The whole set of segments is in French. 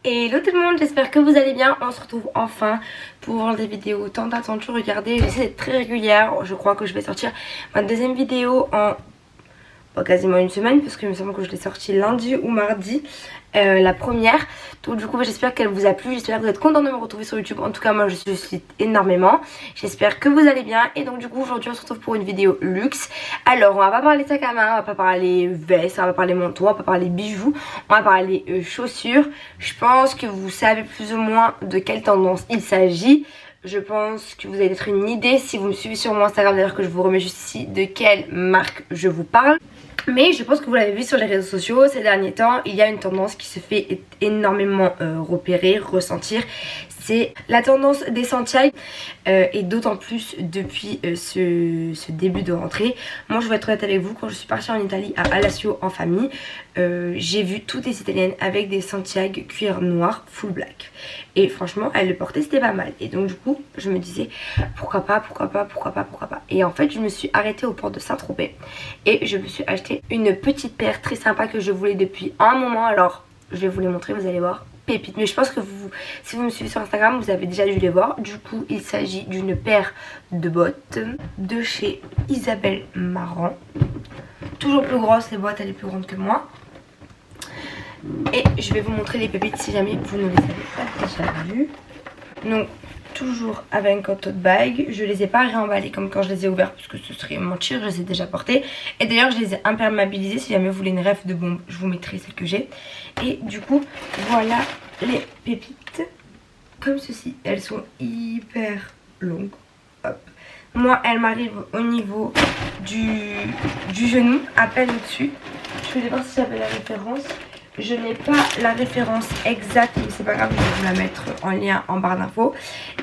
Hello tout le monde, j'espère que vous allez bien. On se retrouve enfin pour des vidéos tant attendues. Regardez, j'essaie d'être très régulière. Je crois que je vais sortir ma deuxième vidéo en quasiment une semaine, parce qu'il me semble que je l'ai sortie lundi ou mardi, la première. Donc du coup j'espère qu'elle vous a plu, j'espère que vous êtes contents de me retrouver sur YouTube. En tout cas moi je suis énormément. J'espère que vous allez bien. Et donc du coup aujourd'hui on se retrouve pour une vidéo luxe. Alors on va pas parler sac à main, on va pas parler veste, on va pas parler manteau, on va pas parler bijoux, on va parler chaussures. Je pense que vous savez plus ou moins de quelle tendance il s'agit. Je pense que vous allez être une idée si vous me suivez sur mon Instagram, d'ailleurs que je vous remets juste ici, de quelle marque je vous parle. Mais je pense que vous l'avez vu sur les réseaux sociaux ces derniers temps, il y a une tendance qui se fait énormément repérer, ressentir. C'est la tendance des Santiago et d'autant plus depuis ce début de rentrée. Moi je vais être honnête avec vous, quand je suis partie en Italie à Alassio en famille, j'ai vu toutes les italiennes avec des Santiago cuir noir full black. Et franchement elles le portaient, c'était pas mal. Et donc du coup je me disais pourquoi pas. Et en fait je me suis arrêtée aux portes de Saint-Tropez et je me suis acheté une petite paire très sympa que je voulais depuis un moment. Alors je vais vous les montrer, vous allez voir. Pépite, mais je pense que vous, si vous me suivez sur Instagram, vous avez déjà dû les voir. Du coup il s'agit d'une paire de bottes de chez Isabelle Marant, toujours plus grosse, les boîtes elle est plus grande que moi. Et je vais vous montrer les pépites si jamais vous ne les avez pas déjà vues. Donc toujours avec un tote bag, je les ai pas réemballés comme quand je les ai ouverts parce que ce serait mentir, je les ai déjà portés. Et d'ailleurs je les ai imperméabilisés, si jamais vous voulez une ref de bombe je vous mettrai celle que j'ai. Et du coup voilà les pépites comme ceci, elles sont hyper longues. Hop. Moi elles m'arrivent au niveau du genou, à peine au-dessus. Je vais voir si j'avais la référence. Je n'ai pas la référence exacte, mais c'est pas grave, je vais vous la mettre en lien en barre d'infos.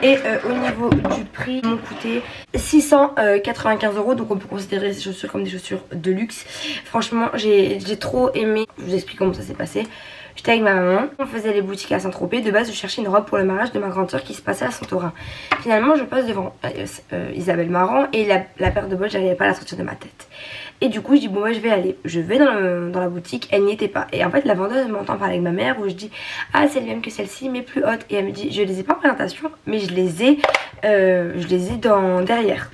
Et au niveau du prix, ils m'ont coûté 695 €, donc on peut considérer ces chaussures comme des chaussures de luxe. Franchement, j'ai trop aimé. Je vous explique comment ça s'est passé. J'étais avec ma maman, on faisait les boutiques à Saint-Tropez. De base, je cherchais une robe pour le mariage de ma grande soeur qui se passait à Santorin. Finalement, je passe devant Isabelle Marant et la paire de bottes, j'arrivais pas à la sortir de ma tête. Et du coup je dis bon ouais je vais aller, je vais dans la boutique, elle n'y était pas. Et en fait la vendeuse m'entend parler avec ma mère où je dis ah c'est le même que celle-ci mais plus haute. Et elle me dit je les ai pas en présentation mais je les ai derrière.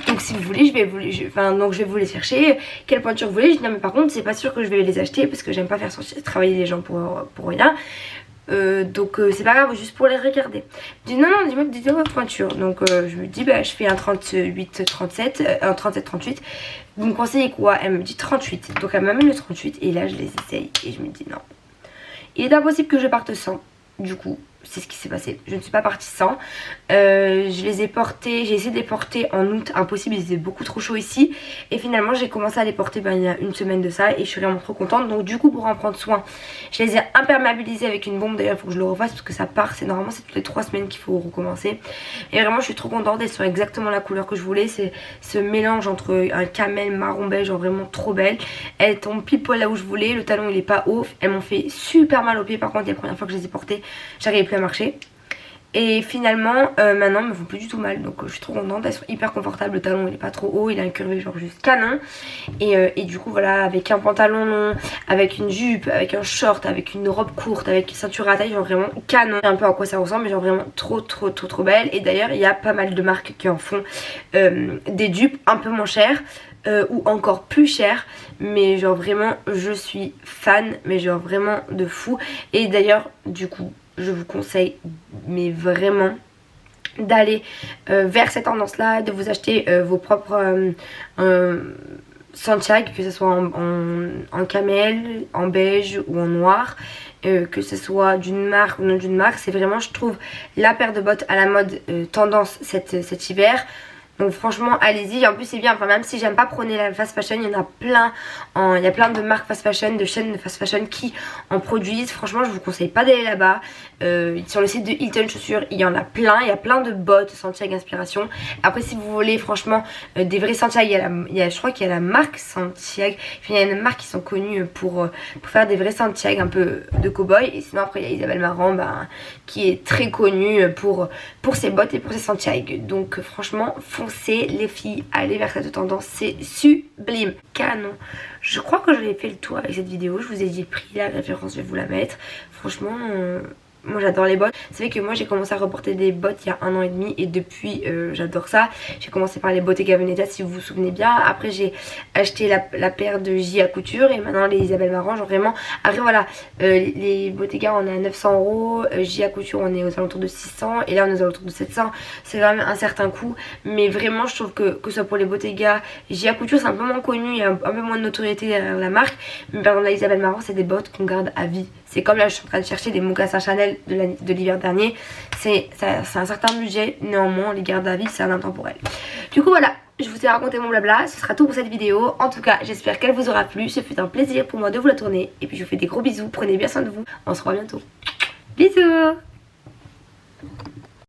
Donc si vous voulez je vais vous les chercher. Quelle pointure vous voulez? Je dis non mais par contre c'est pas sûr que je vais les acheter parce que j'aime pas faire travailler les gens pour rien. Donc c'est pas grave, juste pour les regarder. Je dis non dis-moi votre pointure. Donc je me dis bah je fais un 38-37, un 37-38. Vous me conseillez quoi? Elle me dit 38. Donc elle m'a mis le 38 et là je les essaye et je me dis non. Il est impossible que je parte sans. Du coup c'est ce qui s'est passé, je ne suis pas partie sans. Je les ai portés, j'ai essayé de les porter en août, impossible, il faisait beaucoup trop chaud ici. Et finalement j'ai commencé à les porter il y a une semaine de ça et je suis vraiment trop contente. Donc du coup pour en prendre soin, je les ai imperméabilisés avec une bombe. D'ailleurs il faut que je le refasse parce que ça part, normalement c'est toutes les 3 semaines qu'il faut recommencer. Et vraiment je suis trop contente, elles sont exactement la couleur que je voulais. C'est ce mélange entre un camel marron beige, genre vraiment trop belle. Elles tombent pile poil là où je voulais, le talon il est pas haut. Elles m'ont fait super mal aux pieds par contre les premières fois que je les ai portées, j'arrivais plus à marcher. Et finalement maintenant elles me font plus du tout mal. Donc je suis trop contente, elles sont hyper confortables. Le talon il est pas trop haut, il a un curvé genre juste canon. Et du coup voilà, avec un pantalon long, avec une jupe, avec un short, avec une robe courte, avec ceinture à taille, genre vraiment canon. Un peu à quoi ça ressemble mais genre vraiment trop belle. Et d'ailleurs il y a pas mal de marques qui en font des dupes un peu moins chères ou encore plus chères. Mais genre vraiment je suis fan, mais genre vraiment de fou. Et d'ailleurs du coup je vous conseille mais vraiment d'aller vers cette tendance là, de vous acheter vos propres Santiago, que ce soit en camel, en beige ou en noir, que ce soit d'une marque ou non d'une marque. C'est vraiment je trouve la paire de bottes à la mode tendance cet hiver. Donc franchement allez-y, en plus c'est bien, enfin même si j'aime pas prôner la fast fashion, il y en a plein, il y a plein de marques fast fashion, de chaînes de fast fashion qui en produisent. Franchement je vous conseille pas d'aller là-bas. Sur le site de Hilton Chaussures il y en a plein, il y a plein de bottes Santiago inspiration. Après si vous voulez franchement des vrais Santiago, je crois qu'il y a la marque Santiago, il y a une marque qui sont connues pour faire des vrais Santiago un peu de cow-boy. Et sinon après il y a Isabelle Marant qui est très connue pour ses bottes et pour ses Santiago. Donc franchement foncez les filles, allez vers cette tendance, c'est sublime, canon. Je crois que j'en ai fait le tour avec cette vidéo, je vous ai dit pris la référence, je vais vous la mettre. Franchement moi j'adore les bottes. C'est vrai que moi j'ai commencé à reporter des bottes il y a 1 an et demi et depuis j'adore ça. J'ai commencé par les Bottega Veneta si vous vous souvenez bien. Après j'ai acheté la paire de J à couture et maintenant les Isabelle Marant, genre vraiment. Après voilà, les Bottega on est à 900 €, J à couture on est aux alentours de 600 et là on est aux alentours de 700. C'est quand même un certain coût, mais vraiment je trouve que ce soit pour les Bottega, J à couture c'est un peu moins connu, il y a un peu moins de notoriété derrière la marque. Mais par exemple la Isabelle Marant c'est des bottes qu'on garde à vie. C'est comme là je suis en train de chercher des mocassins Chanel de l'hiver dernier. C'est un certain budget, néanmoins on les garde à vie, c'est un intemporel. Du coup voilà, je vous ai raconté mon blabla, ce sera tout pour cette vidéo. En tout cas j'espère qu'elle vous aura plu, ce fut un plaisir pour moi de vous la tourner. Et puis je vous fais des gros bisous, prenez bien soin de vous, on se revoit bientôt. Bisous.